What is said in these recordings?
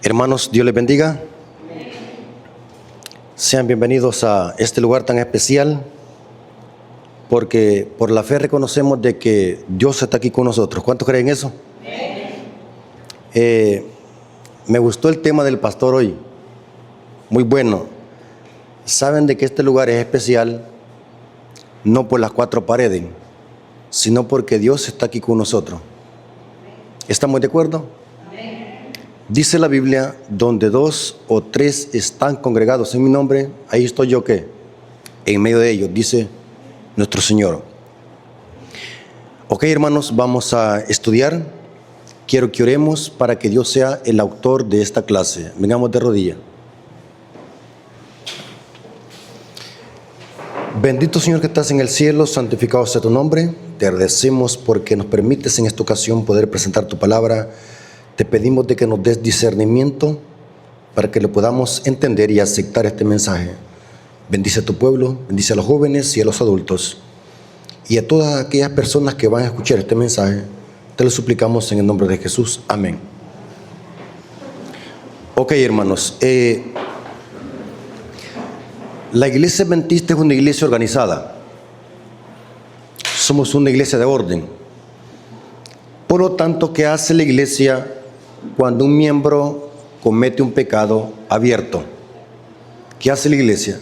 Hermanos, Dios les bendiga. Sean bienvenidos a este lugar tan especial, porque por la fe reconocemos de que Dios está aquí con nosotros. ¿Cuántos creen eso? Me gustó el tema del pastor hoy, muy bueno. Saben de que este lugar es especial, no por las cuatro paredes, sino porque Dios está aquí con nosotros. ¿Estamos de acuerdo? Dice la Biblia, donde dos o tres están congregados en mi nombre, ahí estoy yo, ¿qué? En medio de ellos, dice nuestro Señor. Ok, hermanos, vamos a estudiar. Quiero que oremos para que Dios sea el autor de esta clase. Vengamos de rodillas. Bendito Señor que estás en el cielo, santificado sea tu nombre. Te agradecemos porque nos permites en esta ocasión poder presentar tu palabra. Te pedimos de que nos des discernimiento para que lo podamos entender y aceptar este mensaje. Bendice a tu pueblo, bendice a los jóvenes y a los adultos y a todas aquellas personas que van a escuchar este mensaje. Te lo suplicamos en el nombre de Jesús. Amén. Ok, hermanos. La iglesia adventista es una iglesia organizada. Somos una iglesia de orden. Por lo tanto, ¿qué hace la iglesia cuando un miembro comete un pecado abierto? ¿Qué hace la iglesia?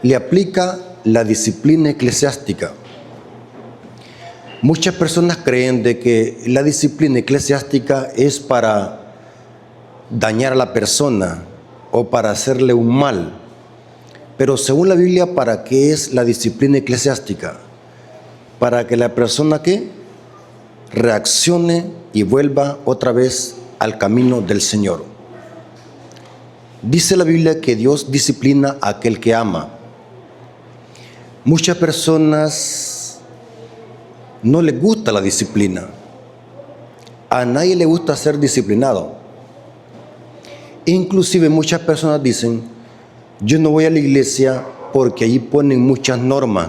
Le aplica la disciplina eclesiástica. Muchas personas creen de que la disciplina eclesiástica es para dañar a la persona o para hacerle un mal. Pero según la Biblia, ¿para qué es la disciplina eclesiástica? Para que la persona que reaccione y vuelva otra vez al camino del Señor. Dice la Biblia que Dios disciplina a aquel que ama. Muchas personas no les gusta la disciplina. A nadie le gusta ser disciplinado. Inclusive muchas personas dicen, yo no voy a la iglesia porque allí ponen muchas normas.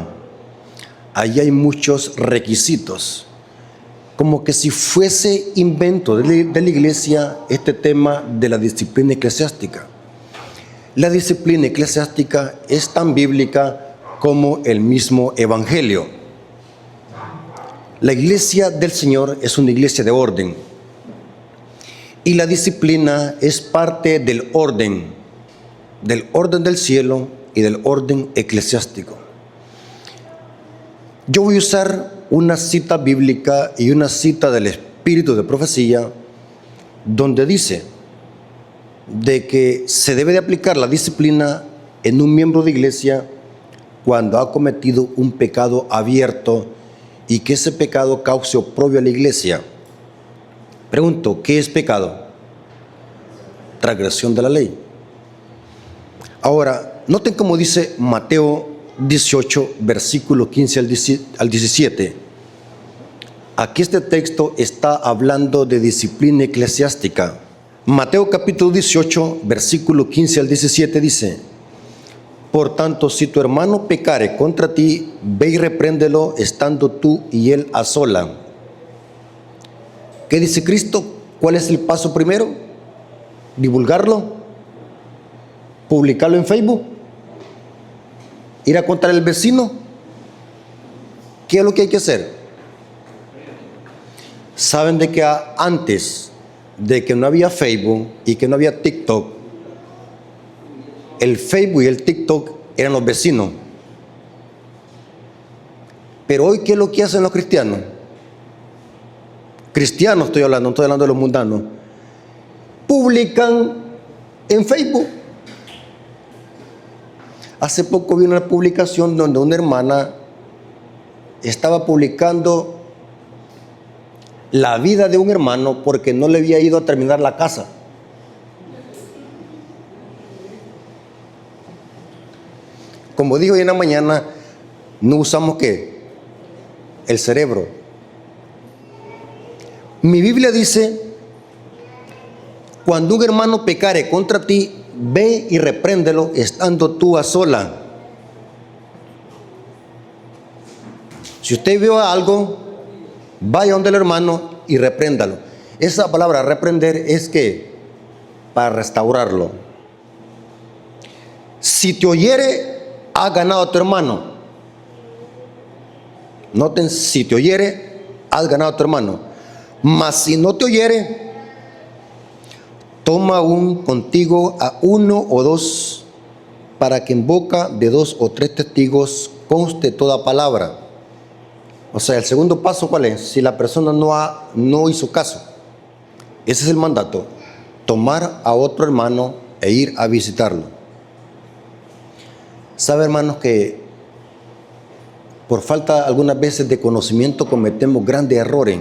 Allí hay muchos requisitos. Como que si fuese invento de la iglesia este tema de la disciplina eclesiástica. La disciplina eclesiástica es tan bíblica como el mismo evangelio. La iglesia del Señor es una iglesia de orden. Y la disciplina es parte del orden del cielo y del orden eclesiástico. Yo voy a usar una cita bíblica y una cita del Espíritu de Profecía donde dice de que se debe de aplicar la disciplina en un miembro de iglesia cuando ha cometido un pecado abierto y que ese pecado cause oprobio a la iglesia. Pregunto, ¿qué es pecado? Transgresión de la ley. Ahora, noten cómo dice Mateo 18, versículo 15 al 17. Aquí este texto está hablando de disciplina eclesiástica. Mateo capítulo 18, versículo 15 al 17 dice, por tanto, si tu hermano pecare contra ti, ve y repréndelo estando tú y él a sola. ¿Qué dice Cristo? ¿Cuál es el paso primero? Divulgarlo, publicarlo en Facebook, ir a contar al vecino. ¿Qué es lo que hay que hacer? Saben de que antes de que no había Facebook y que no había TikTok, el Facebook y el TikTok eran los vecinos. Pero hoy, ¿qué es lo que hacen los cristianos? Cristianos estoy hablando, no estoy hablando de los mundanos. Publican en Facebook. Hace poco vi una publicación donde una hermana estaba publicando la vida de un hermano porque no le había ido a terminar la casa. Como dijo hoy en la mañana, no usamos ¿qué? El cerebro. Mi Biblia dice, cuando un hermano pecare contra ti, ve y repréndelo estando tú a sola. Si usted vio algo, vaya donde el hermano y repréndalo. Esa palabra reprender es que para restaurarlo. Si te oyere, has ganado a tu hermano. Noten, si te oyere, has ganado a tu hermano. Mas si no te oyere, toma aún contigo a uno o dos, para que en boca de 2 o 3 testigos conste toda palabra. O sea, el segundo paso, ¿cuál es? Si la persona no hizo caso. Ese es el mandato. Tomar a otro hermano e ir a visitarlo. ¿Sabe, hermanos, que por falta algunas veces de conocimiento cometemos grandes errores?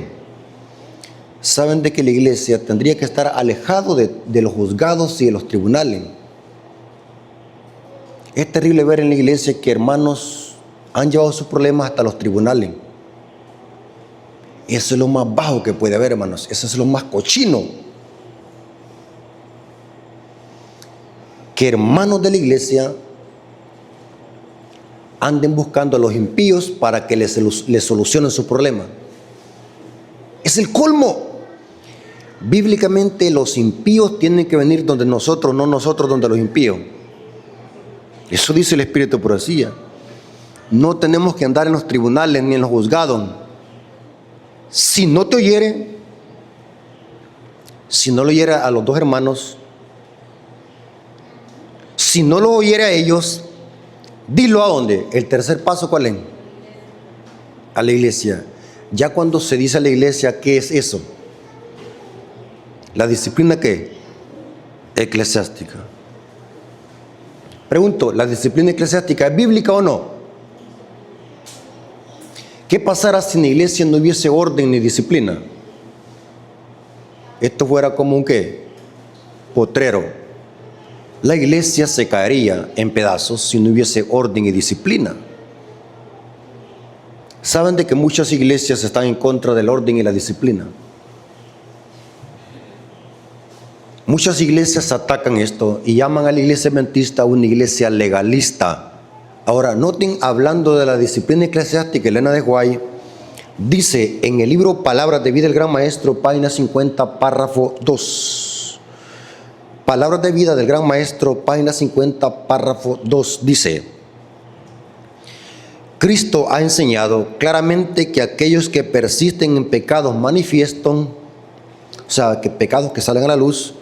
Saben de que la iglesia tendría que estar alejado de los juzgados y de los tribunales. Es terrible ver en la iglesia que hermanos han llevado sus problemas hasta los tribunales. Eso es lo más bajo que puede haber, hermanos. Eso es lo más cochino. Que hermanos de la iglesia anden buscando a los impíos para que les solucionen sus problemas. Es el colmo. Bíblicamente los impíos tienen que venir donde nosotros, no nosotros donde los impíos. Eso dice el Espíritu de Profecía. No tenemos que andar en los tribunales ni en los juzgados. Si no te oyere, si no lo oyere a los dos hermanos, si no lo oyere a ellos, dilo a dónde. El tercer paso, ¿cuál es? A la iglesia. Ya cuando se dice a la iglesia, ¿qué es eso? ¿La disciplina qué? Eclesiástica. Pregunto, ¿la disciplina eclesiástica es bíblica o no? ¿Qué pasará si en la iglesia no hubiese orden ni disciplina? Esto fuera como un ¿qué? Potrero. La iglesia se caería en pedazos si no hubiese orden y disciplina. ¿Saben de que muchas iglesias están en contra del orden y la disciplina? Muchas iglesias atacan esto y llaman a la iglesia adventista una iglesia legalista. Ahora, noten, hablando de la disciplina eclesiástica, Elena de White dice en el libro Palabras de Vida del Gran Maestro, página 50, párrafo 2. Palabras de Vida del Gran Maestro, página 50, párrafo 2, dice: Cristo ha enseñado claramente que aquellos que persisten en pecados manifiestos, o sea, que pecados que salen a la luz,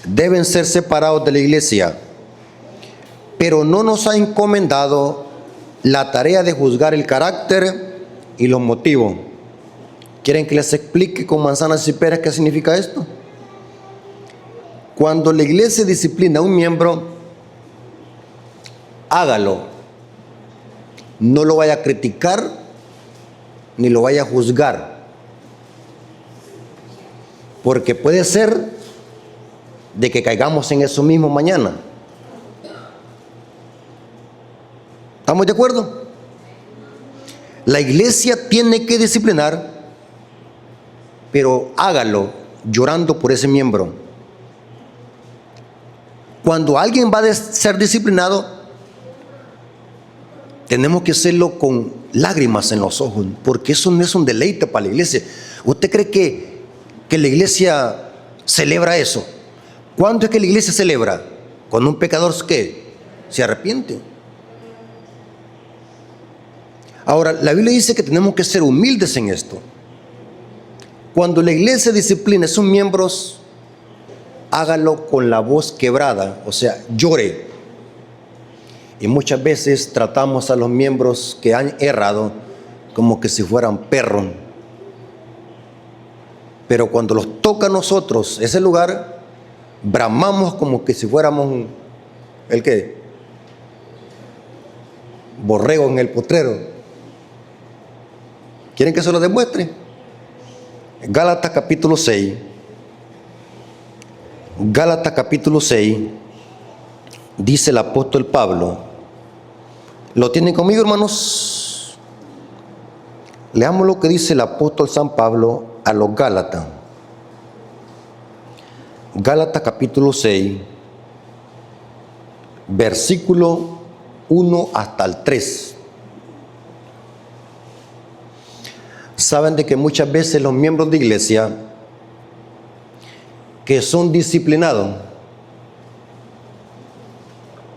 deben ser separados de la iglesia, pero no nos ha encomendado la tarea de juzgar el carácter y los motivos. ¿Quieren que les explique con manzanas y peras qué significa esto? Cuando la iglesia disciplina a un miembro, hágalo. No lo vaya a criticar ni lo vaya a juzgar, porque puede ser de que caigamos en eso mismo mañana. ¿Estamos de acuerdo? La iglesia tiene que disciplinar, pero hágalo llorando por ese miembro. Cuando alguien va a ser disciplinado, tenemos que hacerlo con lágrimas en los ojos, porque eso no es un deleite para la iglesia. ¿Usted cree que la iglesia celebra eso? ¿Cuándo es que la iglesia celebra? Cuando un pecador ¿qué? Se arrepiente. Ahora, la Biblia dice que tenemos que ser humildes en esto. Cuando la iglesia disciplina a sus miembros, hágalo con la voz quebrada, o sea, llore. Y muchas veces tratamos a los miembros que han errado como que si fueran perros. Pero cuando los toca a nosotros ese lugar, bramamos como que si fuéramos ¿el qué? Borrego en el potrero. ¿Quieren que se lo demuestre? Gálatas capítulo 6. Gálatas capítulo 6. Dice el apóstol Pablo. ¿Lo tienen conmigo, hermanos? Leamos lo que dice el apóstol San Pablo a los Gálatas. Gálatas capítulo 6, versículo 1 hasta el 3. Saben de que muchas veces los miembros de iglesia que son disciplinados,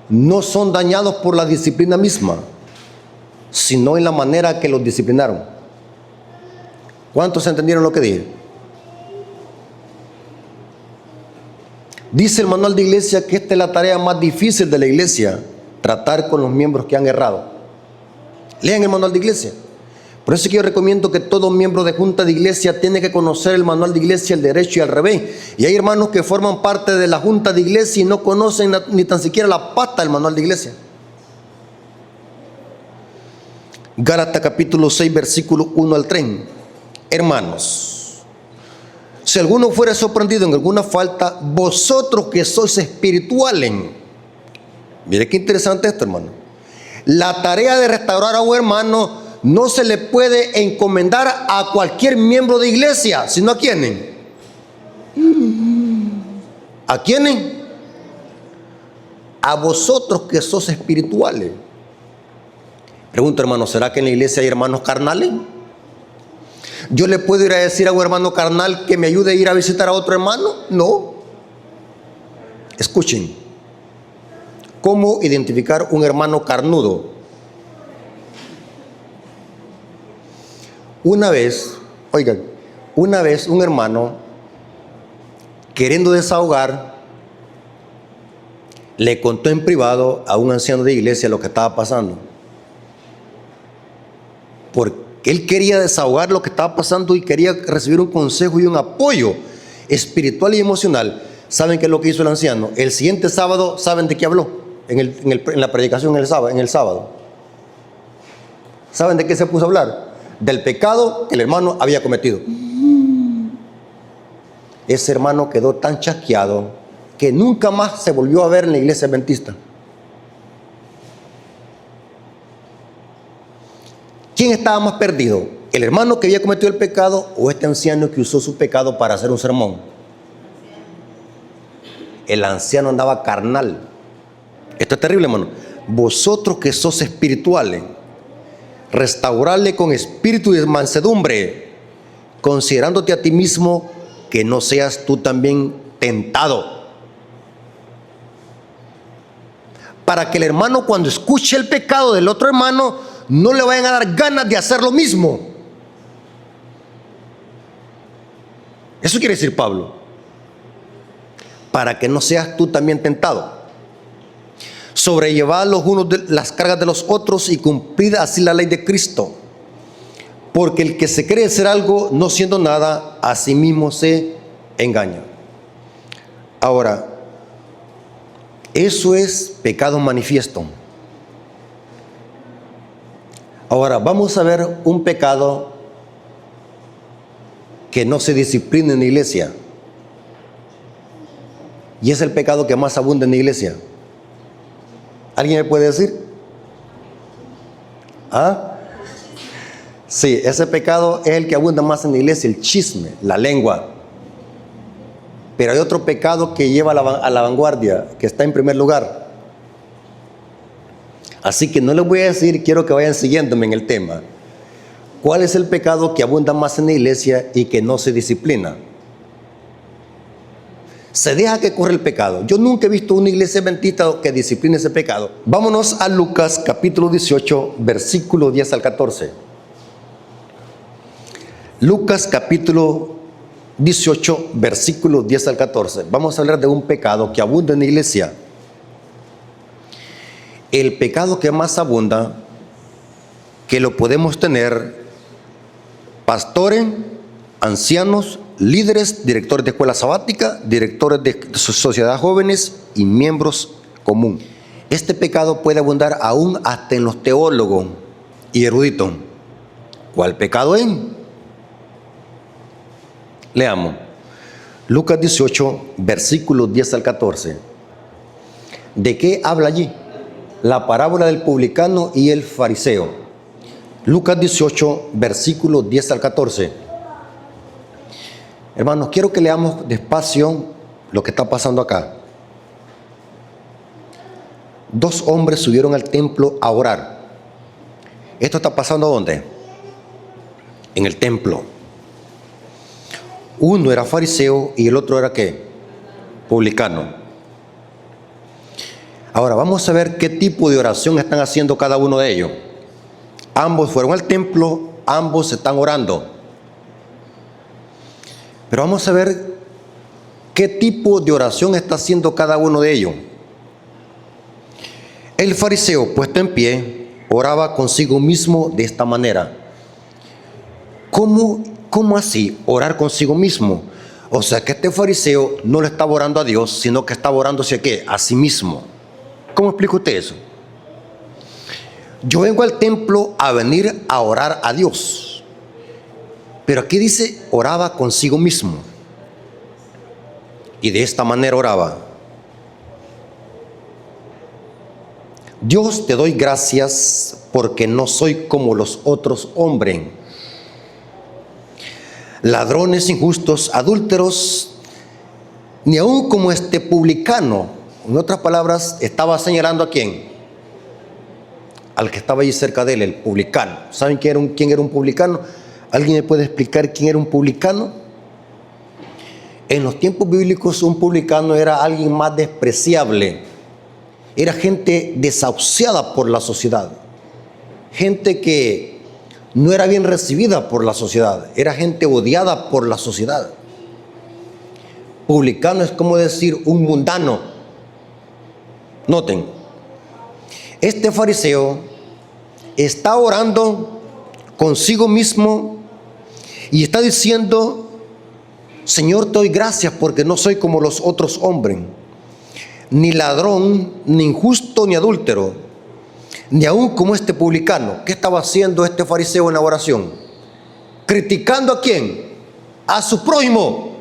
no son dañados por la disciplina misma, sino en la manera que los disciplinaron. ¿Cuántos entendieron lo que dije? Dice el manual de iglesia que esta es la tarea más difícil de la iglesia, tratar con los miembros que han errado. Lean el manual de iglesia. Por eso es que yo recomiendo que todo miembro de junta de iglesia tiene que conocer el manual de iglesia, el derecho y al revés. Y hay hermanos que forman parte de la junta de iglesia y no conocen ni tan siquiera la pata del manual de iglesia. Gálatas capítulo 6, versículo 1 al 3. Hermanos, si alguno fuera sorprendido en alguna falta, vosotros que sois espirituales. Mire qué interesante esto, hermano. La tarea de restaurar a un hermano no se le puede encomendar a cualquier miembro de iglesia, sino a quiénes. ¿A quiénes? A vosotros que sois espirituales. Pregunto, hermano, ¿será que en la iglesia hay hermanos carnales? ¿Yo le puedo ir a decir a un hermano carnal que me ayude a ir a visitar a otro hermano? No. Escuchen. ¿Cómo identificar un hermano carnudo? Una vez un hermano, queriendo desahogar, le contó en privado a un anciano de iglesia lo que estaba pasando. Porque él quería desahogar lo que estaba pasando y quería recibir un consejo y un apoyo espiritual y emocional. ¿Saben qué es lo que hizo el anciano? El siguiente sábado, ¿saben de qué habló? En la predicación en el sábado. ¿Saben de qué se puso a hablar? Del pecado que el hermano había cometido. Ese hermano quedó tan chasqueado que nunca más se volvió a ver en la iglesia adventista. ¿Quién estaba más perdido? ¿El hermano que había cometido el pecado o este anciano que usó su pecado para hacer un sermón? El anciano andaba carnal. Esto es terrible, hermano. Vosotros que sos espirituales, restaurarle con espíritu de mansedumbre, considerándote a ti mismo, que no seas tú también tentado. Para que el hermano, cuando escuche el pecado del otro hermano, no le vayan a dar ganas de hacer lo mismo. Eso quiere decir Pablo. Para que no seas tú también tentado. Sobrellevad los unos las cargas de los otros y cumplid así la ley de Cristo. Porque el que se cree ser algo, no siendo nada, a sí mismo se engaña. Ahora, eso es pecado manifiesto. Ahora, vamos a ver un pecado que no se disciplina en la iglesia. Y es el pecado que más abunda en la iglesia. ¿Alguien me puede decir? ¿Ah? Sí, ese pecado es el que abunda más en la iglesia, el chisme, la lengua. Pero hay otro pecado que lleva a la vanguardia, que está en primer lugar. Así que no les voy a decir, quiero que vayan siguiéndome en el tema. ¿Cuál es el pecado que abunda más en la iglesia y que no se disciplina? Se deja que corra el pecado. Yo nunca he visto una iglesia adventista que discipline ese pecado. Vámonos a Lucas capítulo 18, versículo 10 al 14. Lucas capítulo 18, versículo 10 al 14. Vamos a hablar de un pecado que abunda en la iglesia. El pecado que más abunda, que lo podemos tener pastores, ancianos, líderes, directores de escuela sabática, directores de sociedad jóvenes y miembros común. Este pecado puede abundar aún hasta en los teólogos y eruditos. ¿Cuál pecado es? Leamos. Lucas 18, versículos 10 al 14. ¿De qué habla allí? La parábola del publicano y el fariseo. Lucas 18, versículos 10 al 14. Hermanos, quiero que leamos despacio lo que está pasando acá. Dos hombres subieron al templo a orar. ¿Esto está pasando dónde? En el templo. Uno era fariseo y el otro era ¿qué? Publicano. Ahora vamos a ver qué tipo de oración están haciendo cada uno de ellos. Ambos fueron al templo, ambos están orando. Pero vamos a ver qué tipo de oración está haciendo cada uno de ellos. El fariseo, puesto en pie, oraba consigo mismo de esta manera. ¿Cómo así? Orar consigo mismo. O sea que este fariseo no le estaba orando a Dios, sino que estaba orando hacia qué? A sí mismo. ¿Cómo explica usted eso? Yo vengo al templo a venir a orar a Dios. Pero aquí dice, oraba consigo mismo. Y de esta manera oraba. Dios, te doy gracias porque no soy como los otros hombres, ladrones, injustos, adúlteros, ni aun como este publicano. En otras palabras, estaba señalando a quién, al que estaba allí cerca de él, el publicano. ¿Saben quién era un publicano? ¿Alguien me puede explicar quién era un publicano? En los tiempos bíblicos, un publicano era alguien más despreciable. Era gente desahuciada por la sociedad, gente que no era bien recibida por la sociedad, era gente odiada por la sociedad. Publicano es como decir un mundano. Noten, este fariseo está orando consigo mismo y está diciendo, Señor, te doy gracias porque no soy como los otros hombres, ni ladrón, ni injusto, ni adúltero, ni aún como este publicano. ¿Qué estaba haciendo este fariseo en la oración? ¿Criticando a quién? A su prójimo.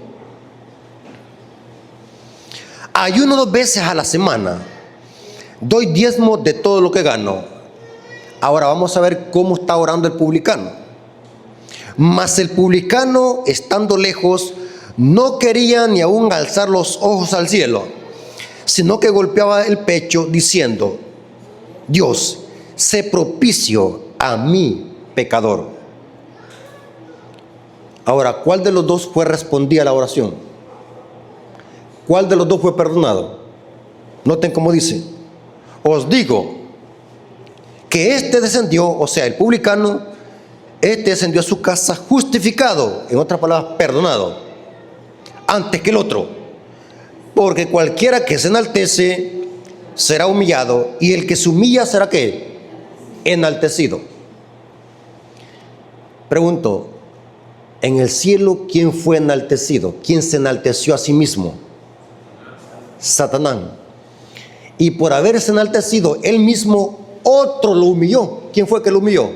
Ayuno 2 veces a la semana, doy diezmo de todo lo que gano. Ahora vamos a ver cómo está orando el publicano. Mas el publicano, estando lejos, no quería ni aún alzar los ojos al cielo, sino que golpeaba el pecho diciendo, Dios, sé propicio a mí, pecador. Ahora, ¿cuál de los dos fue respondida a la oración? ¿Cuál de los dos fue perdonado? Noten cómo dice, os digo que este descendió, o sea, el publicano, este descendió a su casa justificado, en otras palabras, perdonado, antes que el otro. Porque cualquiera que se enaltece será humillado, y el que se humilla será ¿qué? Enaltecido. Pregunto, en el cielo, ¿quién fue enaltecido? ¿Quién se enalteció a sí mismo? Satanás. Y por haberse enaltecido él mismo, otro lo humilló. ¿Quién fue que lo humilló?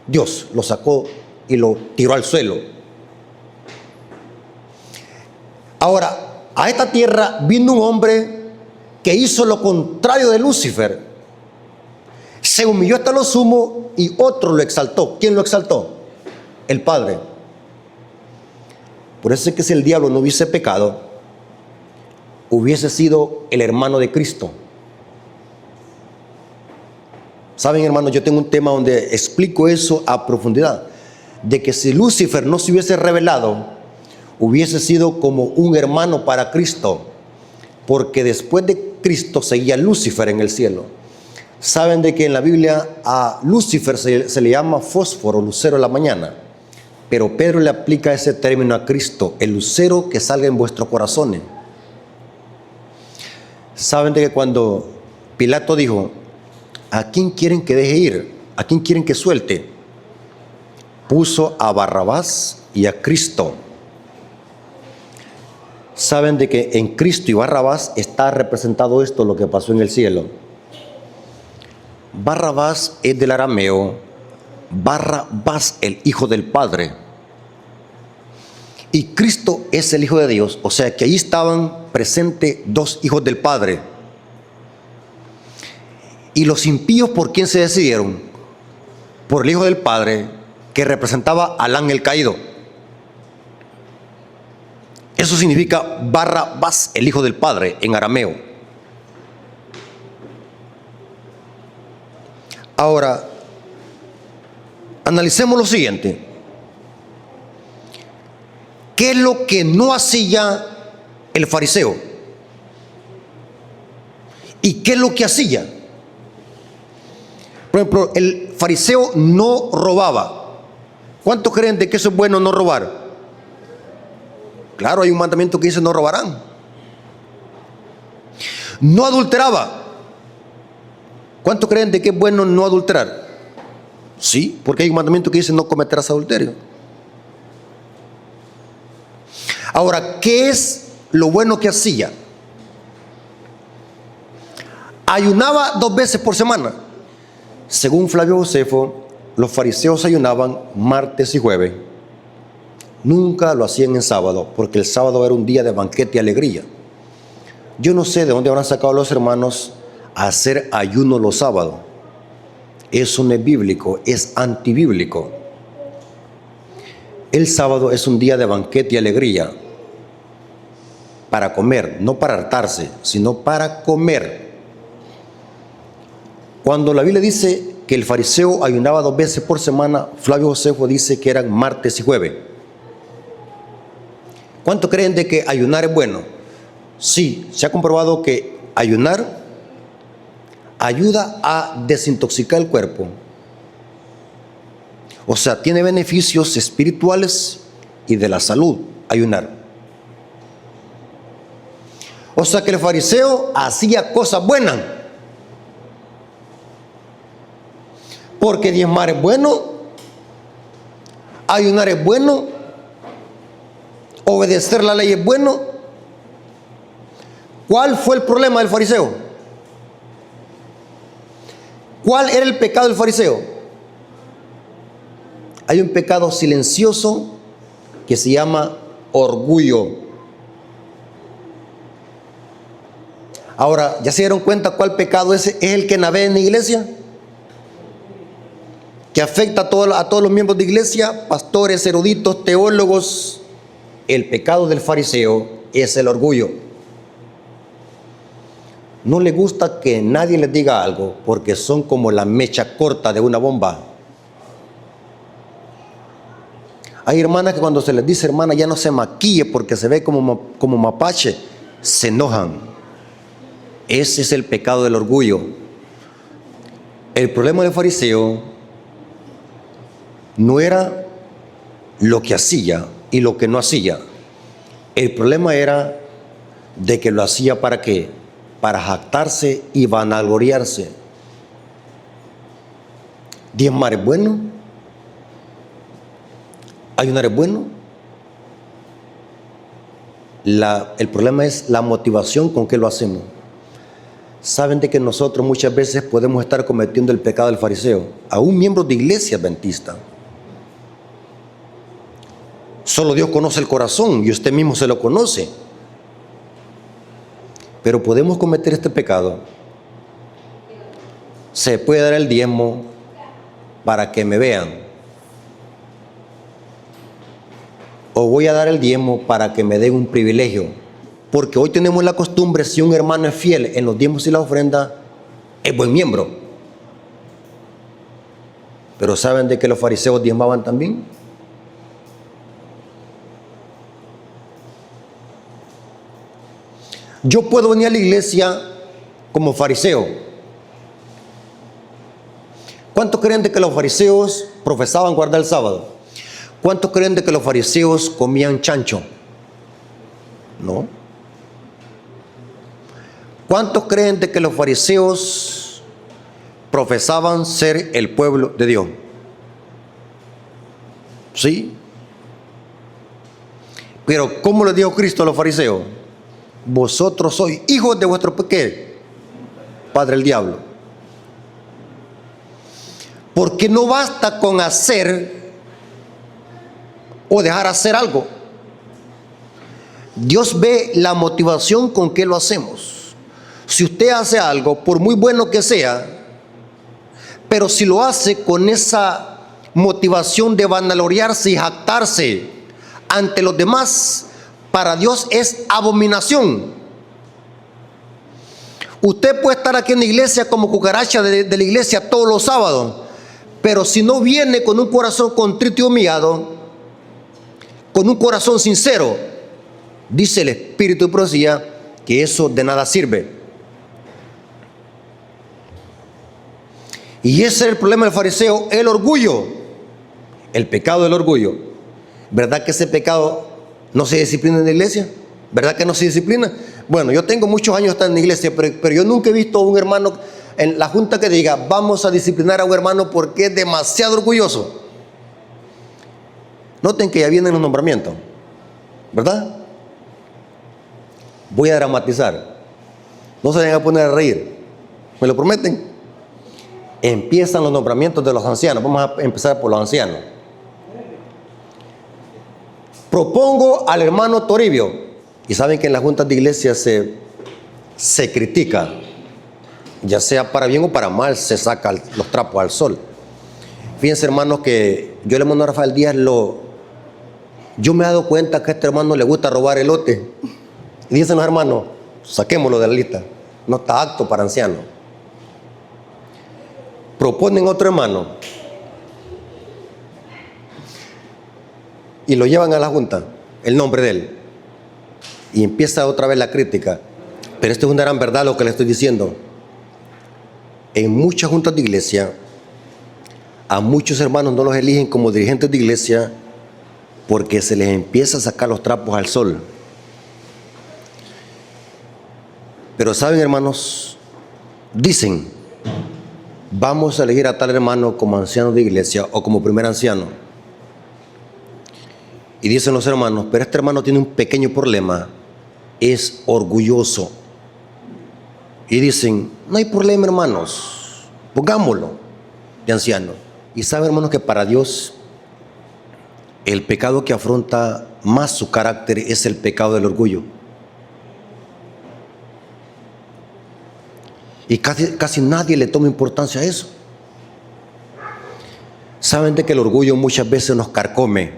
Dios lo sacó y lo tiró al suelo. Ahora, a esta tierra vino un hombre que hizo lo contrario de Lucifer. Se humilló hasta lo sumo y otro lo exaltó. ¿Quién lo exaltó? El Padre. Por eso es que si el diablo no hubiese pecado, hubiese sido el hermano de Cristo. Saben, hermanos, yo tengo un tema donde explico eso a profundidad, de que si Lucifer no se hubiese revelado, hubiese sido como un hermano para Cristo, porque después de Cristo seguía Lucifer en el cielo. Saben de que en la Biblia a Lucifer se le llama fósforo, lucero de la mañana, pero Pedro le aplica ese término a Cristo, el lucero que salga en vuestros corazones. Saben de que cuando Pilato dijo, ¿a quién quieren que deje ir? ¿A quién quieren que suelte? Puso a Barrabás y a Cristo. Saben de que en Cristo y Barrabás está representado esto, lo que pasó en el cielo. Barrabás es del arameo, Barrabás, el hijo del Padre. Y Cristo es el Hijo de Dios, o sea que allí estaban presentes dos hijos del Padre. Y los impíos, ¿por quién se decidieron? Por el Hijo del Padre, que representaba al ángel caído. Eso significa Barrabás, el Hijo del Padre, en arameo. Ahora, analicemos lo siguiente. ¿Qué es lo que no hacía el fariseo? ¿Y qué es lo que hacía? Por ejemplo, el fariseo no robaba. ¿Cuántos creen de que eso es bueno, no robar? Claro, hay un mandamiento que dice no robarán. No adulteraba. ¿Cuántos creen de que es bueno no adulterar? Sí, porque hay un mandamiento que dice no cometerás adulterio. Ahora, ¿qué es lo bueno que hacía? Ayunaba 2 veces por semana. Según Flavio Josefo, los fariseos ayunaban martes y jueves. Nunca lo hacían en sábado, porque el sábado era un día de banquete y alegría. Yo no sé de dónde habrán sacado los hermanos a hacer ayuno los sábados. Eso no es bíblico, es antibíblico. El sábado es un día de banquete y alegría, para comer, no para hartarse, sino para comer. Cuando la Biblia dice que el fariseo ayunaba 2 veces por semana, Flavio Josefo dice que eran martes y jueves. ¿Cuánto creen de que ayunar es bueno? Sí, se ha comprobado que ayunar ayuda a desintoxicar el cuerpo. O sea, tiene beneficios espirituales y de la salud, ayunar. O sea que el fariseo hacía cosas buenas. Porque diezmar es bueno, ayunar es bueno, obedecer la ley es bueno. ¿Cuál fue el problema del fariseo? ¿Cuál era el pecado del fariseo? Hay un pecado silencioso que se llama orgullo. Ahora, ¿ya se dieron cuenta cuál pecado ese es el que navega en la iglesia? Que afecta a todos los miembros de iglesia, pastores, eruditos, teólogos. El pecado del fariseo es el orgullo. No le gusta que nadie les diga algo porque son como la mecha corta de una bomba. Hay hermanas que cuando se les dice, hermana, ya no se maquille porque se ve como mapache, se enojan. Ese es el pecado del orgullo. El problema del fariseo no era lo que hacía y lo que no hacía. El problema era de que lo hacía ¿para qué? Para jactarse y vanagloriarse. Diezmar es bueno, ayunar es bueno. El problema es la motivación con que lo hacemos. Saben de que nosotros muchas veces podemos estar cometiendo el pecado del fariseo, aún miembros de iglesia adventista. Solo Dios conoce el corazón y usted mismo se lo conoce. Pero podemos cometer este pecado. Se puede dar el diezmo para que me vean. O voy a dar el diezmo para que me den un privilegio. Porque hoy tenemos la costumbre, si un hermano es fiel en los diezmos y la ofrenda, es buen miembro. Pero ¿saben de que los fariseos diezmaban también? Yo puedo venir a la iglesia como fariseo. ¿Cuántos creen de que los fariseos profesaban guardar el sábado? ¿Cuántos creen de que los fariseos comían chancho? No. ¿Cuántos creen de que los fariseos profesaban ser el pueblo de Dios? ¿Sí? Pero ¿cómo les dijo Cristo a los fariseos? Vosotros sois hijos de vuestro ¿qué? Padre el diablo. Porque no basta con hacer o dejar hacer algo. Dios ve la motivación con que lo hacemos. Si usted hace algo, por muy bueno que sea, pero si lo hace con esa motivación de vanagloriarse y jactarse ante los demás, para Dios es abominación. Usted puede estar aquí en la iglesia como cucaracha de la iglesia todos los sábados, pero si no viene con un corazón contrito y humillado, con un corazón sincero, dice el Espíritu de profecía que eso de nada sirve. Y ese es el problema del fariseo, el orgullo, el pecado del orgullo. ¿Verdad que ese pecado no se disciplina en la iglesia? ¿Verdad que no se disciplina? Bueno, yo tengo muchos años estando en la iglesia, pero yo nunca he visto a un hermano en la junta que diga, vamos a disciplinar a un hermano porque es demasiado orgulloso. Noten que ya vienen los nombramientos, ¿verdad? Voy a dramatizar. No se vayan a poner a reír. ¿Me lo prometen? Empiezan los nombramientos de los ancianos. Vamos a empezar por los ancianos. Propongo al hermano Toribio. Y saben que en las juntas de iglesia se critica. Ya sea para bien o para mal, se sacan los trapos al sol. Fíjense, hermanos, que yo le mando a Rafael Díaz yo me he dado cuenta que a este hermano le gusta robar elote. Y dicen los hermanos, saquémoslo de la lista. No está apto para anciano. Proponen otro hermano y lo llevan a la junta, el nombre de él. Y empieza otra vez la crítica. Pero esto es una gran verdad lo que le estoy diciendo. En muchas juntas de iglesia, a muchos hermanos no los eligen como dirigentes de iglesia porque se les empieza a sacar los trapos al sol. Pero saben, hermanos, dicen, vamos a elegir a tal hermano como anciano de iglesia o como primer anciano. Y dicen los hermanos, pero este hermano tiene un pequeño problema, es orgulloso. Y dicen, no hay problema, hermanos, pongámoslo de anciano. Y saben, hermanos, que para Dios el pecado que afronta más su carácter es el pecado del orgullo. Y casi nadie le toma importancia a eso. Saben de que el orgullo muchas veces nos carcome.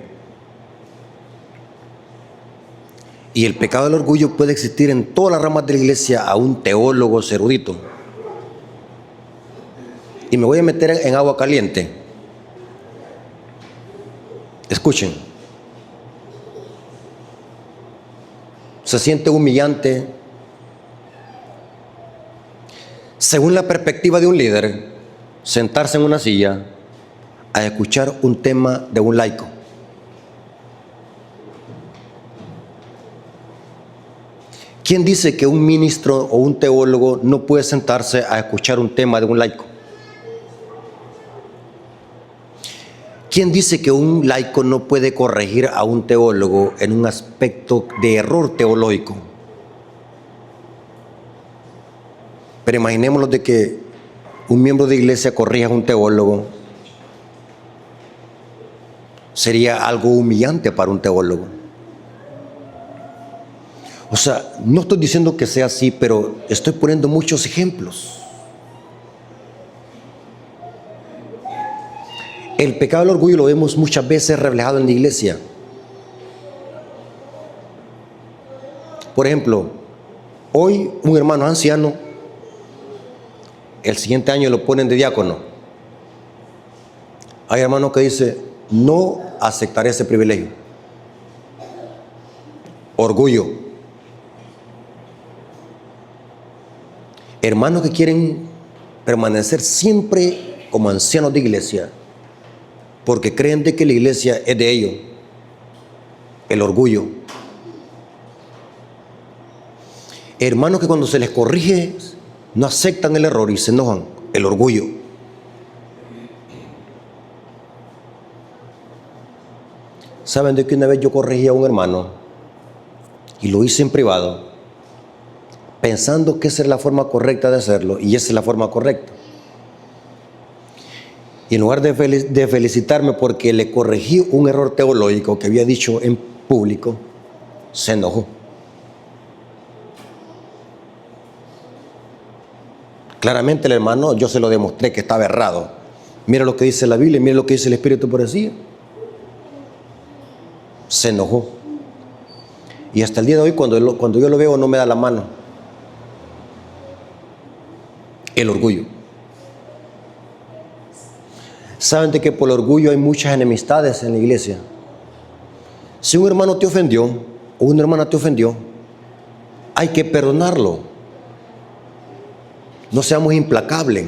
Y el pecado del orgullo puede existir en todas las ramas de la iglesia, a un teólogo erudito. Y me voy a meter en agua caliente. Escuchen. Se siente humillante, según la perspectiva de un líder, sentarse en una silla a escuchar un tema de un laico. ¿Quién dice que un ministro o un teólogo no puede sentarse a escuchar un tema de un laico? ¿Quién dice que un laico no puede corregir a un teólogo en un aspecto de error teológico? Pero imaginémonos de que un miembro de iglesia corrija a un teólogo. Sería algo humillante para un teólogo. O sea, no estoy diciendo que sea así, pero estoy poniendo muchos ejemplos. El pecado del orgullo lo vemos muchas veces reflejado en la iglesia. Por ejemplo, hoy un hermano anciano, el siguiente año lo ponen de diácono. Hay hermanos que dicen, no aceptaré ese privilegio. Orgullo. Hermanos que quieren permanecer siempre como ancianos de iglesia, porque creen de que la iglesia es de ellos. El orgullo. Hermanos que cuando se les corrige no aceptan el error y se enojan. El orgullo. ¿Saben de que una vez yo corregí a un hermano y lo hice en privado, pensando que esa es la forma correcta de hacerlo, y esa es la forma correcta? Y en lugar de felicitarme porque le corregí un error teológico que había dicho en público, se enojó. Claramente el hermano, yo se lo demostré que estaba errado. Mira lo que dice la Biblia, mira lo que dice el Espíritu por así. Se enojó. Y hasta el día de hoy, cuando yo lo veo, no me da la mano. El orgullo. ¿Saben de que por el orgullo hay muchas enemistades en la iglesia? Si un hermano te ofendió o una hermana te ofendió, hay que perdonarlo. No seamos implacables.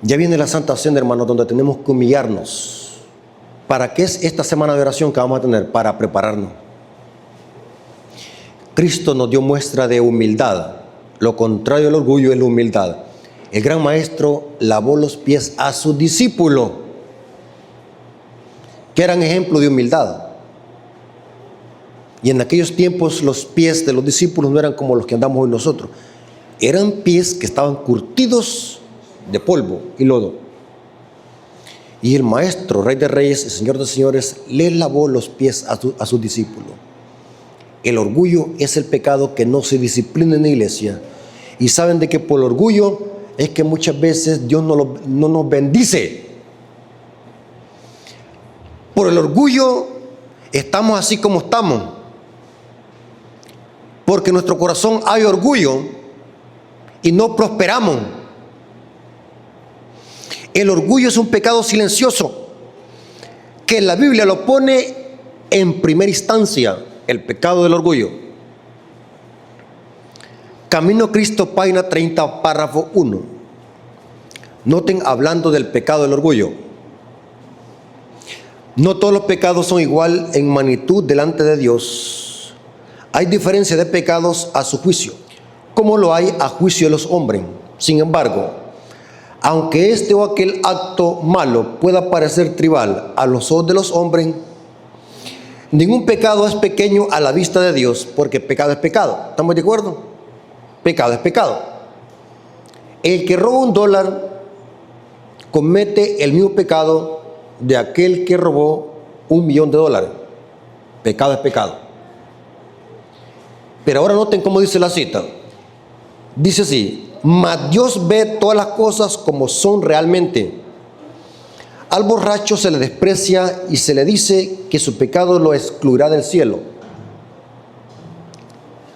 Ya viene la Santa Cena, hermanos, donde tenemos que humillarnos. ¿Para qué es esta semana de oración que vamos a tener? Para prepararnos. Cristo nos dio muestra de humildad. Lo contrario del orgullo es la humildad. El gran maestro lavó los pies a sus discípulos, que eran ejemplo de humildad. Y en aquellos tiempos los pies de los discípulos no eran como los que andamos hoy nosotros. Eran pies que estaban curtidos de polvo y lodo. Y el maestro, Rey de Reyes y Señor de Señores, les lavó los pies a sus discípulos. El orgullo es el pecado que no se disciplina en la iglesia. Y saben de que por el orgullo es que muchas veces Dios no nos bendice. Por el orgullo estamos así como estamos. Porque en nuestro corazón hay orgullo y no prosperamos. El orgullo es un pecado silencioso que la Biblia lo pone en primera instancia, el pecado del orgullo. Camino a Cristo, página 30, párrafo 1. Noten, hablando del pecado del orgullo. No todos los pecados son igual en magnitud delante de Dios. Hay diferencia de pecados a su juicio, como lo hay a juicio de los hombres. Sin embargo, aunque este o aquel acto malo pueda parecer trivial a los ojos de los hombres, ningún pecado es pequeño a la vista de Dios, porque pecado es pecado. ¿Estamos de acuerdo? Pecado es pecado. El que roba $1 comete el mismo pecado de aquel que robó $1.000.000. Pecado es pecado. Pero ahora noten cómo dice la cita. Dice así: mas Dios ve todas las cosas como son realmente. Al borracho se le desprecia y se le dice que su pecado lo excluirá del cielo.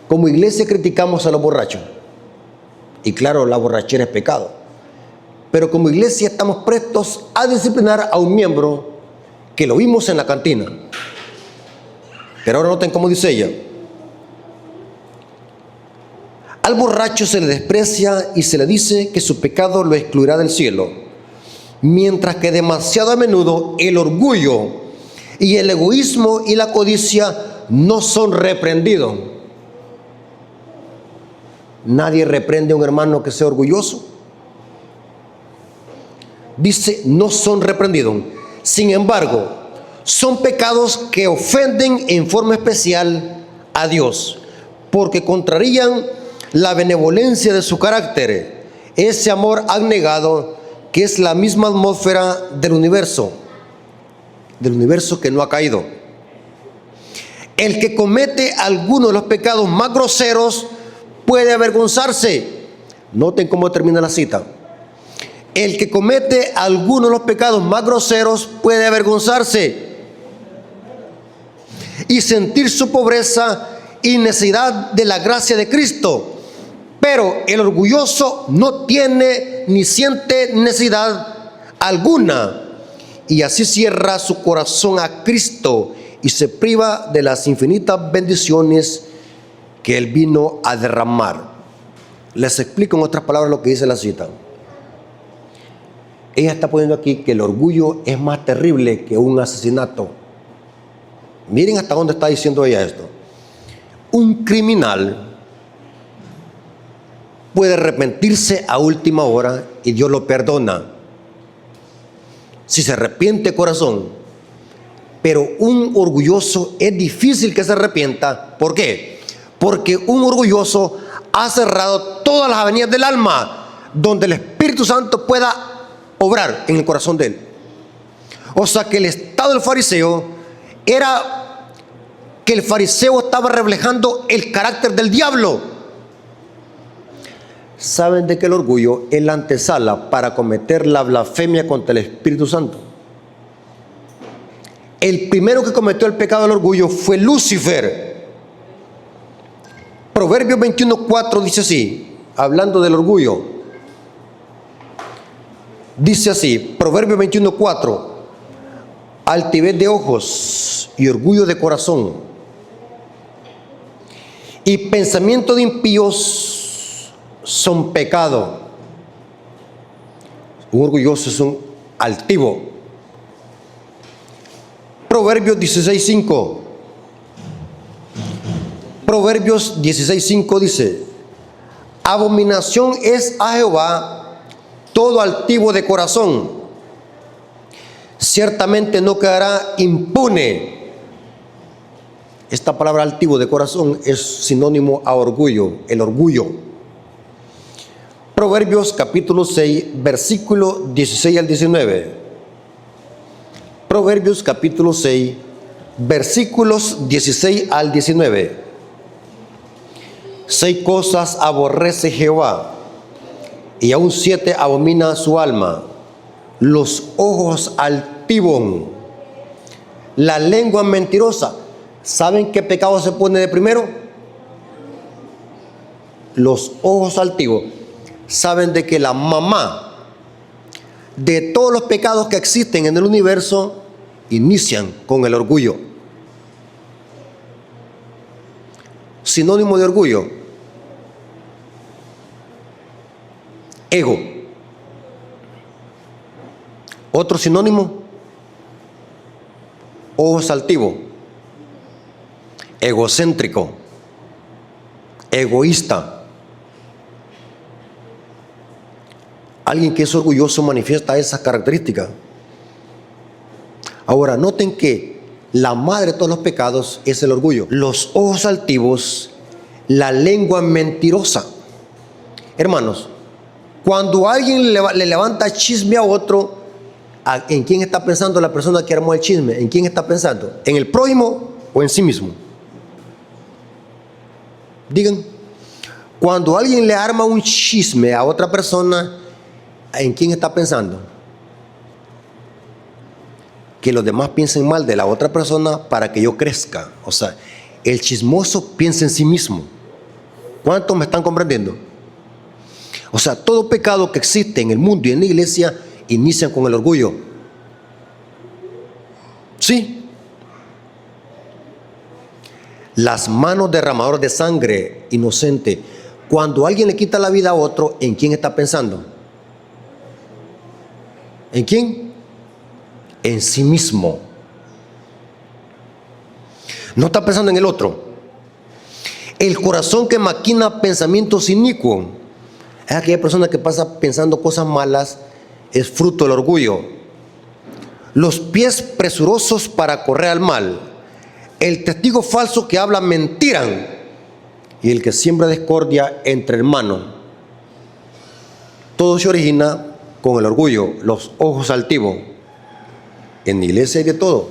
Como iglesia criticamos a los borrachos. Y claro, la borrachera es pecado. Pero como iglesia estamos prestos a disciplinar a un miembro que lo vimos en la cantina. Pero ahora noten cómo dice ella. Al borracho se le desprecia y se le dice que su pecado lo excluirá del cielo, mientras que demasiado a menudo el orgullo y el egoísmo y la codicia no son reprendidos. Nadie reprende a un hermano que sea orgulloso. Dice, no son reprendidos. Sin embargo, son pecados que ofenden en forma especial a Dios, porque contrarían la benevolencia de su carácter, ese amor abnegado que es la misma atmósfera del universo que no ha caído. El que comete alguno de los pecados más groseros puede avergonzarse. Noten cómo termina la cita. El que comete alguno de los pecados más groseros puede avergonzarse y sentir su pobreza y necesidad de la gracia de Cristo. Pero el orgulloso no tiene ni siente necesidad alguna y así cierra su corazón a Cristo y se priva de las infinitas bendiciones que Él vino a derramar. Les explico en otras palabras lo que dice la cita. Ella está poniendo aquí que el orgullo es más terrible que un asesinato. Miren hasta dónde está diciendo ella esto. Un criminal puede arrepentirse a última hora y Dios lo perdona, si se arrepiente de corazón. Pero un orgulloso es difícil que se arrepienta. ¿Por qué? Porque un orgulloso ha cerrado todas las avenidas del alma donde el Espíritu Santo pueda obrar en el corazón de él. O sea que el estado del fariseo era que el fariseo estaba reflejando el carácter del diablo. ¿Saben de que el orgullo es la antesala para cometer la blasfemia contra el Espíritu Santo? El primero que cometió el pecado del orgullo fue Lucifer. Proverbios 21:4 dice así, hablando del orgullo. Dice así, Proverbios 21:4, altivez de ojos y orgullo de corazón y pensamiento de impíos son pecado. Un orgulloso es un altivo. Proverbios 16:5. Proverbios 16:5 dice: abominación es a Jehová todo altivo de corazón, ciertamente no quedará impune. Esta palabra altivo de corazón es sinónimo a orgullo, el orgullo. Proverbios capítulo 6, versículo 16 al 19. Proverbios capítulo 6, versículos 16 al 19. 6 cosas aborrece Jehová, y aún 7 abomina su alma: los ojos altivos, la lengua mentirosa. ¿Saben qué pecado se pone de primero? Los ojos altivos. Saben de que la mamá de todos los pecados que existen en el universo inician con el orgullo. Sinónimo de orgullo: ego. Otro sinónimo: ojos altivos, egocéntrico, egoísta. Alguien que es orgulloso manifiesta esas características. Ahora, noten que la madre de todos los pecados es el orgullo. Los ojos altivos, la lengua mentirosa. Hermanos, cuando alguien le levanta chisme a otro, ¿en quién está pensando la persona que armó el chisme? ¿En quién está pensando? ¿En el prójimo o en sí mismo? Digan, cuando alguien le arma un chisme a otra persona, ¿en quién está pensando? Que los demás piensen mal de la otra persona para que yo crezca. O sea, el chismoso piensa en sí mismo. ¿Cuántos me están comprendiendo? O sea, todo pecado que existe en el mundo y en la iglesia inicia con el orgullo. Sí. Las manos derramadoras de sangre inocente. Cuando alguien le quita la vida a otro, ¿en quién está pensando? ¿En quién? En sí mismo. No está pensando en el otro. El corazón que maquina pensamientos inicuos es aquella persona que pasa pensando cosas malas, es fruto del orgullo. Los pies presurosos para correr al mal, el testigo falso que habla mentira y el que siembra discordia entre hermanos. Todo se origina con el orgullo, los ojos altivos. En la iglesia hay de todo.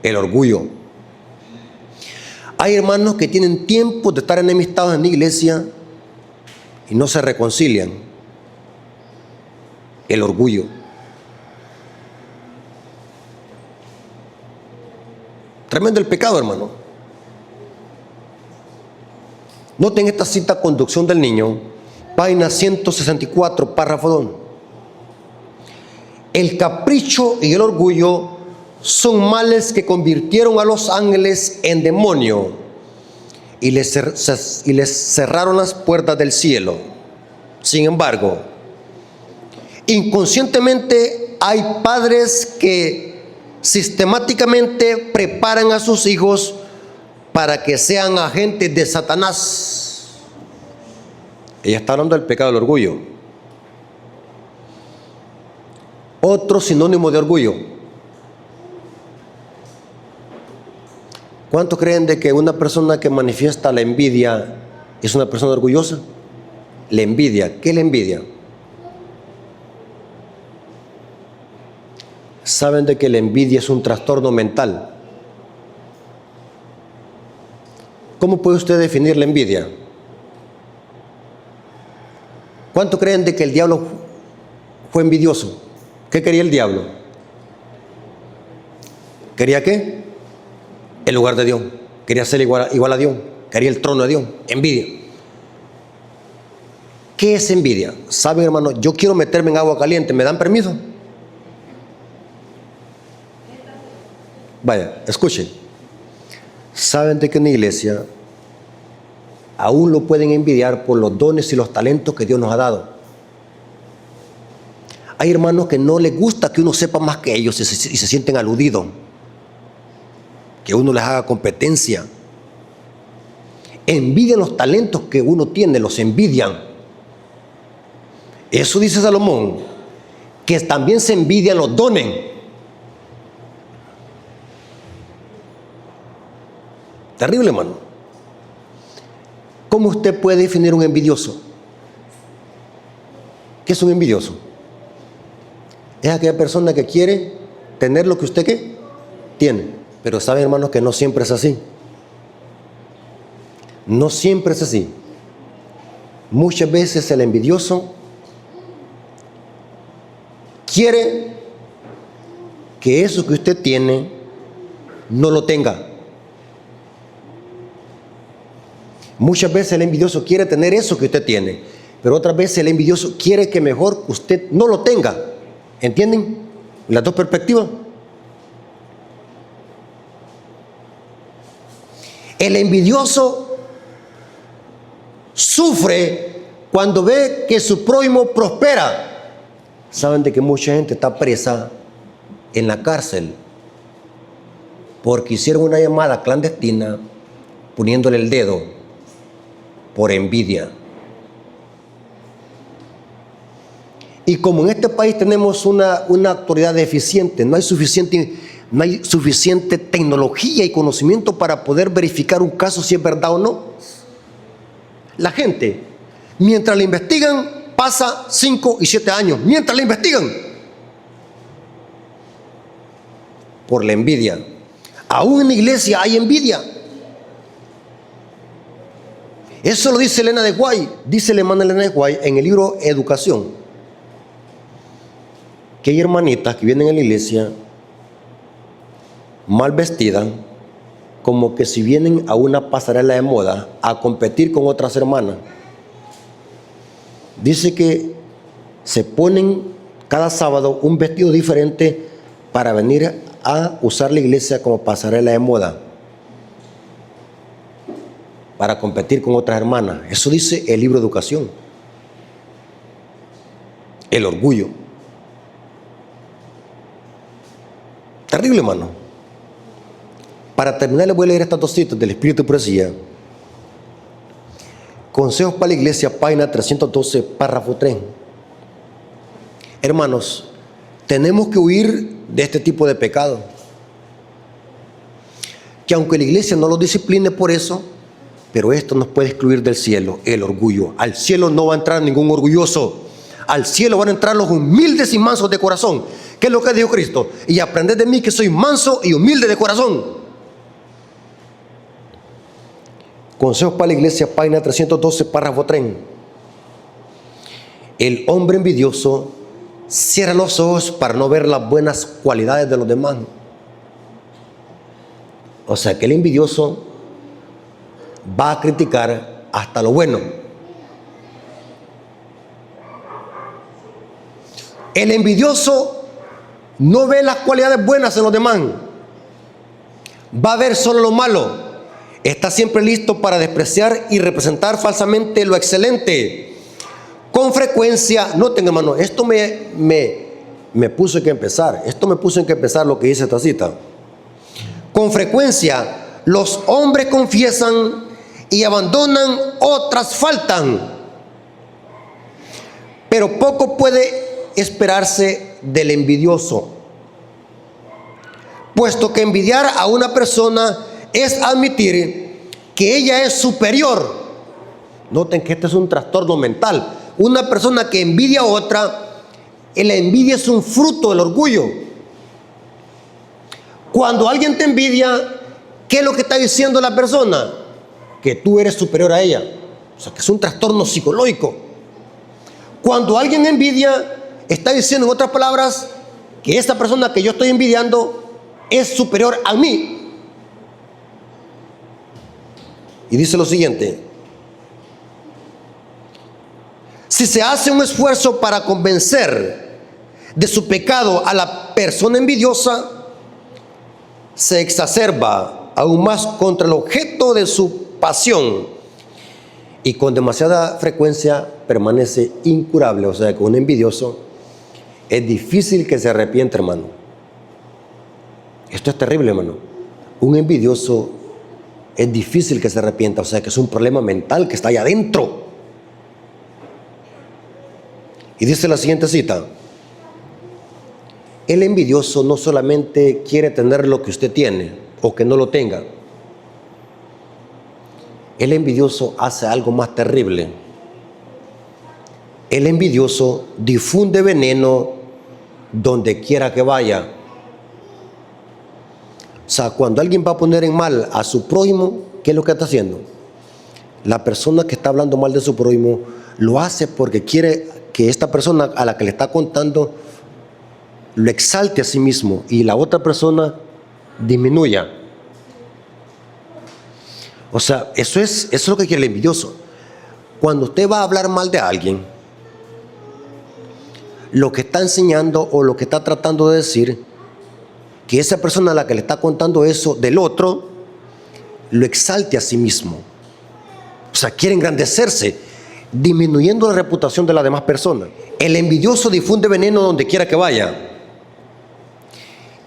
El orgullo. Hay hermanos que tienen tiempo de estar enemistados en la iglesia y no se reconcilian. El orgullo. Tremendo el pecado, hermano. Noten esta cita, Conducción del Niño, página 164, párrafo 2. El capricho y el orgullo son males que convirtieron a los ángeles en demonios y les cerraron las puertas del cielo. Sin embargo, inconscientemente hay padres que sistemáticamente preparan a sus hijos para que sean agentes de Satanás. Ella está hablando del pecado del orgullo. Otro sinónimo de orgullo. ¿Cuántos creen de que una persona que manifiesta la envidia es una persona orgullosa? La envidia. ¿Qué es la envidia? ¿Saben de que la envidia es un trastorno mental? ¿Cómo puede usted definir la envidia? ¿Cuántos creen de que el diablo fue envidioso? ¿Qué quería el diablo? ¿Quería qué? El lugar de Dios. Quería ser igual a Dios. Quería el trono de Dios. Envidia. ¿Qué es envidia? ¿Saben, hermano? Yo quiero meterme en agua caliente. ¿Me dan permiso? Vaya, escuchen. ¿Saben de que en la iglesia aún lo pueden envidiar por los dones y los talentos que Dios nos ha dado? Hay hermanos que no les gusta que uno sepa más que ellos y se sienten aludidos, que uno les haga competencia. Envidian los talentos que uno tiene, los envidian. Eso dice Salomón, que también se envidian los dones. Terrible, hermano. ¿Cómo usted puede definir un envidioso? ¿Qué es un envidioso? Es aquella persona que quiere tener lo que usted ¿qué? Tiene. Pero saben, hermanos, que no siempre es así. No siempre es así. Muchas veces el envidioso quiere que eso que usted tiene no lo tenga. Muchas veces el envidioso quiere tener eso que usted tiene, pero otras veces el envidioso quiere que mejor usted no lo tenga. ¿Entienden? Las dos perspectivas. El envidioso sufre cuando ve que su prójimo prospera. Saben de que mucha gente está presa en la cárcel porque hicieron una llamada clandestina poniéndole el dedo por envidia. Y como en este país tenemos una autoridad deficiente, no hay suficiente tecnología y conocimiento para poder verificar un caso si es verdad o no. La gente, mientras la investigan, pasa 5 y 7 años. Mientras la investigan. Por la envidia. Aún en la iglesia hay envidia. Eso lo dice Elena de White. Dice la hermana Elena de White en el libro Educación, que hay hermanitas que vienen a la iglesia mal vestidas, como que si vienen a una pasarela de moda a competir con otras hermanas. Dice que se ponen cada sábado un vestido diferente para venir a usar la iglesia como pasarela de moda, para competir con otras hermanas. Eso dice el libro Educación. El orgullo. Terrible, hermano. Para terminar, les voy a leer estas dos citas del Espíritu de Profecía. Consejos para la Iglesia, página 312, párrafo 3. Hermanos, tenemos que huir de este tipo de pecado. Que aunque la Iglesia no lo discipline por eso, pero esto nos puede excluir del cielo, el orgullo. Al cielo no va a entrar ningún orgulloso. Al cielo van a entrar los humildes y mansos de corazón. ¿Qué es lo que dijo Cristo? Y aprended de mí que soy manso y humilde de corazón. Consejos para la Iglesia, página 312, párrafo 3. El hombre envidioso cierra los ojos para no ver las buenas cualidades de los demás. O sea que el envidioso va a criticar hasta lo bueno. El envidioso no ve las cualidades buenas en los demás, va a ver solo lo malo. Está siempre listo para despreciar y representar falsamente lo excelente. Con frecuencia, noten, hermano, esto me puso que empezar. Esto me puso en que empezar lo que dice esta cita. Con frecuencia, los hombres confiesan y abandonan, otras faltan. Pero poco puede esperarse del envidioso, puesto que envidiar a una persona es admitir que ella es superior. Noten que este es un trastorno mental. Una persona que envidia a otra, la envidia es un fruto del orgullo. Cuando alguien te envidia, ¿qué es lo que está diciendo la persona? Que tú eres superior a ella. O sea, que es un trastorno psicológico. Cuando alguien envidia, está diciendo, en otras palabras, que esta persona que yo estoy envidiando es superior a mí. Y dice lo siguiente: si se hace un esfuerzo para convencer de su pecado a la persona envidiosa, se exacerba aún más contra el objeto de su pasión y con demasiada frecuencia permanece incurable. O sea que un envidioso es difícil que se arrepienta, hermano. Esto es terrible, hermano. Un envidioso es difícil que se arrepienta, o sea que es un problema mental que está allá adentro. Y dice la siguiente cita: el envidioso no solamente quiere tener lo que usted tiene o que no lo tenga. El envidioso hace algo más terrible. El envidioso difunde veneno donde quiera que vaya. O sea, cuando alguien va a poner en mal a su prójimo, ¿qué es lo que está haciendo? La persona que está hablando mal de su prójimo lo hace porque quiere que esta persona a la que le está contando lo exalte a sí mismo y la otra persona disminuya. O sea, eso es lo que quiere el envidioso. Cuando usted va a hablar mal de alguien, lo que está enseñando o lo que está tratando de decir, que esa persona a la que le está contando eso del otro, lo exalte a sí mismo. O sea, quiere engrandecerse, disminuyendo la reputación de las demás personas. El envidioso difunde veneno donde quiera que vaya,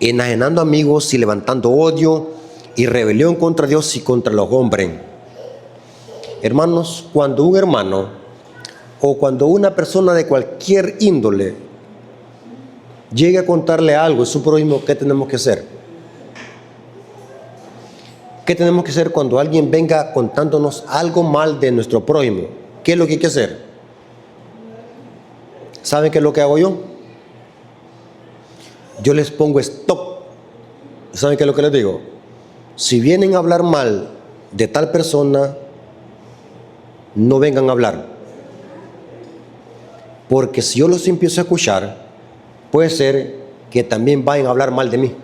enajenando amigos y levantando odio y rebelión contra Dios y contra los hombres. Hermanos, cuando un hermano o cuando una persona de cualquier índole llegue a contarle algo a su prójimo, ¿qué tenemos que hacer? ¿Qué tenemos que hacer cuando alguien venga contándonos algo mal de nuestro prójimo? ¿Qué es lo que hay que hacer? ¿Saben qué es lo que hago yo? Yo les pongo stop. ¿Saben qué es lo que les digo? Si vienen a hablar mal de tal persona, no vengan a hablar. Porque si yo los empiezo a escuchar, puede ser que también vayan a hablar mal de mí.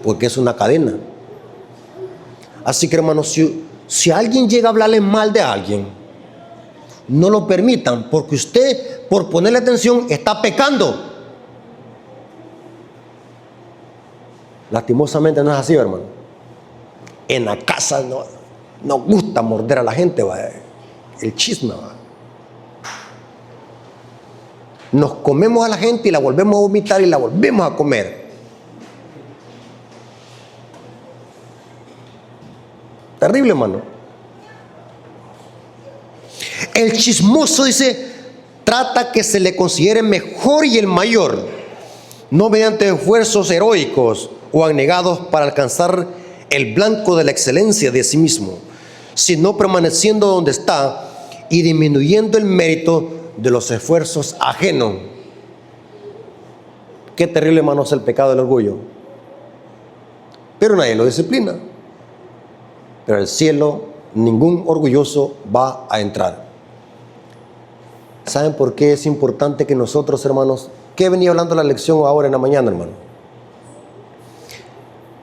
Porque es una cadena. Así que, hermanos, si alguien llega a hablarle mal de alguien, no lo permitan, porque usted, por ponerle atención, está pecando. Lastimosamente no es así, hermano. En la casa no nos gusta morder a la gente, ¿va? El chisme, ¿va? Nos comemos a la gente y la volvemos a vomitar y la volvemos a comer. Terrible, hermano. El chismoso, dice, trata que se le considere mejor y el mayor, no mediante esfuerzos heroicos o abnegados para alcanzar el blanco de la excelencia de sí mismo, sino permaneciendo donde está y disminuyendo el mérito de los esfuerzos ajenos. Qué terrible, hermano, es el pecado del orgullo. Pero nadie lo disciplina. Pero al cielo ningún orgulloso va a entrar. ¿Saben por qué es importante que nosotros, hermanos, qué venía hablando la lección ahora en la mañana, hermano?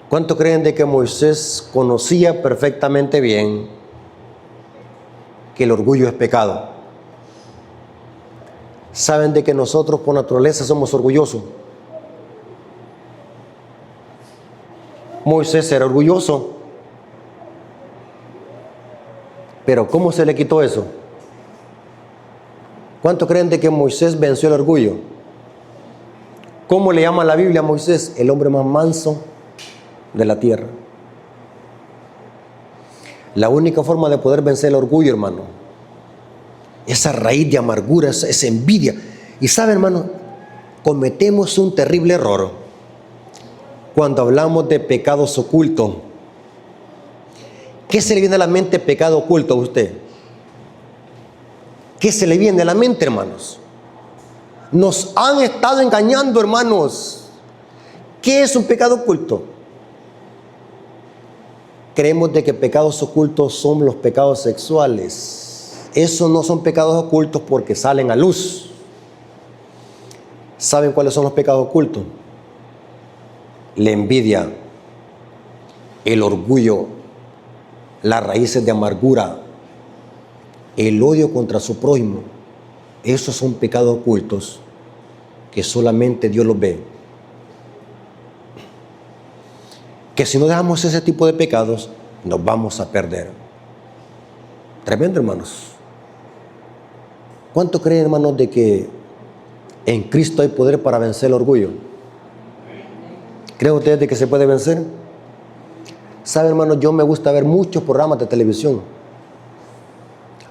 ¿Cuánto creen de que Moisés conocía perfectamente bien que el orgullo es pecado? ¿Saben de que nosotros por naturaleza somos orgullosos? Moisés era orgulloso. Pero ¿cómo se le quitó eso? ¿Cuánto creen de que Moisés venció el orgullo? ¿Cómo le llama la Biblia a Moisés? El hombre más manso de la tierra. La única forma de poder vencer el orgullo, hermano, esa raíz de amargura, esa envidia. Y sabe, hermano, cometemos un terrible error cuando hablamos de pecados ocultos. ¿Qué se le viene a la mente pecado oculto a usted? ¿Qué se le viene a la mente, hermanos? Nos han estado engañando, hermanos. ¿Qué es un pecado oculto? Creemos de que pecados ocultos son los pecados sexuales. Esos no son pecados ocultos porque salen a luz. ¿Saben cuáles son los pecados ocultos? La envidia, el orgullo, las raíces de amargura, el odio contra su prójimo. Esos son pecados ocultos que solamente Dios los ve. Que si no dejamos ese tipo de pecados, nos vamos a perder. Tremendo, hermanos. ¿Cuánto creen, hermanos, de que En Cristo hay poder para vencer el orgullo. ¿Creen ustedes de que se puede vencer? ¿Saben, hermanos? Yo me gusta ver muchos programas de televisión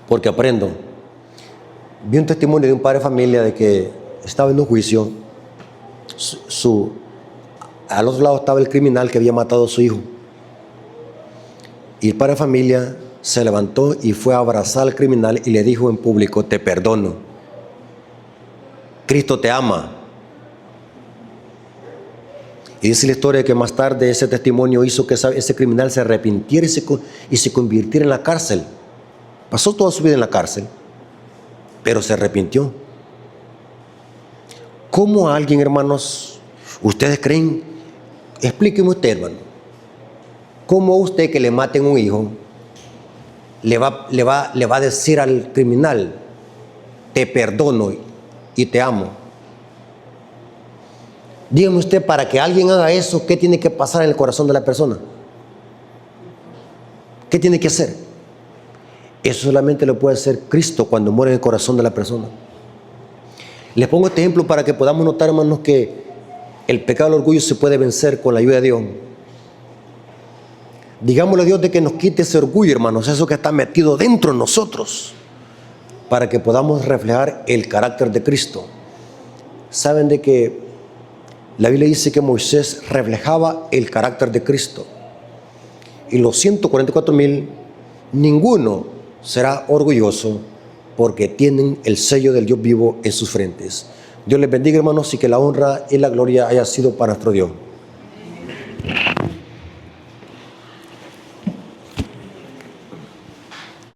porque aprendo. Vi un testimonio de un padre de familia de que estaba en un juicio. Al otro lado estaba el criminal que había matado a su hijo. Y el padre de familia se levantó y fue a abrazar al criminal y le dijo en público: te perdono. Cristo te ama. Y dice la historia que más tarde ese testimonio hizo que ese criminal se arrepintiera y se convirtiera en la cárcel. Pasó toda su vida en la cárcel, pero se arrepintió. ¿Cómo alguien, hermanos, ustedes creen? Explíqueme usted, hermano. ¿Cómo usted que le maten un hijo le va a decir al criminal: te perdono y te amo? Dígame usted, para que alguien haga eso, ¿qué tiene que pasar en el corazón de la persona? ¿Qué tiene que hacer? Eso solamente lo puede hacer Cristo cuando muere en el corazón de la persona. Les pongo este ejemplo para que podamos notar, hermanos, que el pecado del orgullo se puede vencer con la ayuda de Dios. Digámosle a Dios de que nos quite ese orgullo, hermanos, eso que está metido dentro de nosotros, para que podamos reflejar el carácter de Cristo. Saben de que la Biblia dice que Moisés reflejaba el carácter de Cristo. Y los 144,000, ninguno será orgulloso porque tienen el sello del Dios vivo en sus frentes. Dios les bendiga, hermanos, y que la honra y la gloria haya sido para nuestro Dios.